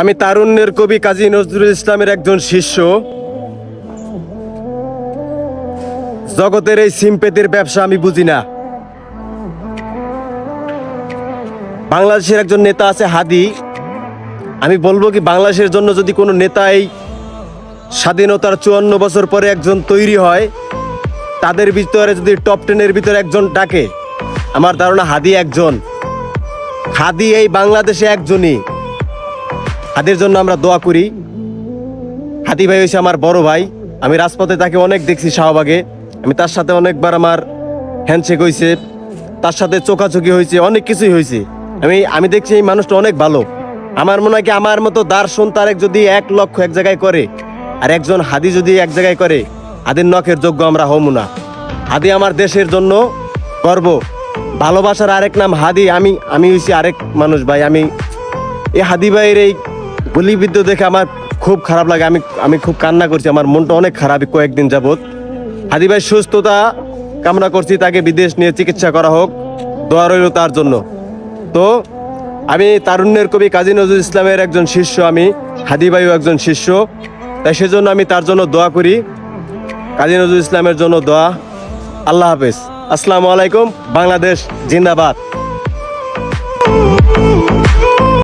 আমি তারুণ্যের কবি কাজী নজরুল ইসলামের একজন শিষ্য। জগতের এই সিম্পেতির ব্যবসা আমি বুঝি না। বাংলাদেশের একজন নেতা আছে হাদি। আমি বলবো কি, বাংলাদেশের জন্য যদি কোনো নেতা এই স্বাধীনতার 54 বছর পরে একজন তৈরি হয়, তাদের ভিতরে যদি টপ 10-এর ভিতরে একজন ডাকে, আমার ধারণা হাদি একজন। হাদি এই বাংলাদেশে একজনই। হাদির জন্য আমরা দোয়া করি। হাদি ভাই হয়েছে আমার বড় ভাই। আমি রাজপথে তাকে অনেক দেখছি, শাহবাগে। আমি তার সাথে অনেকবার আমার হ্যান্ডশেক হয়েছে, তার সাথে চোখাচোখি হয়েছে, অনেক কিছুই হয়েছে। আমি দেখছি এই মানুষটা অনেক ভালো। আমার মনে হয় কি, আমার মতো দার্শন তারেক যদি 1 লক্ষ এক জায়গায় করে, আর একজন হাদি যদি এক জায়গায় করে, হাদির নখের যোগ্য আমরা হমু না। হাদি আমার দেশের জন্য গর্ব। ভালোবাসার আরেক নাম হাদি। আমি হয়েছি আরেক মানুষ ভাই। এই হাদি ভাইয়ের এই গুলিবিদ্ধ দেখে আমার খুব খারাপ লাগে। আমি খুব কান্না করছি। আমার মনটা অনেক খারাপ কয়েকদিন যাবৎ। হাদি ভাই সুস্থতা কামনা করছি, তাকে বিদেশ নিয়ে চিকিৎসা করা হোক। দোয়া রইল তার জন্য। তো আমি তারুণ্যের কবি কাজী নজরুল ইসলামের একজন শিষ্য। আমি হাদি ভাইও একজন শিষ্য, তাই সেজন্য আমি তার জন্য দোয়া করি। কাজী নজরুল ইসলামের জন্য দোয়া। আল্লাহ হাফেজ। আসসালামু আলাইকুম। বাংলাদেশ জিন্দাবাদ।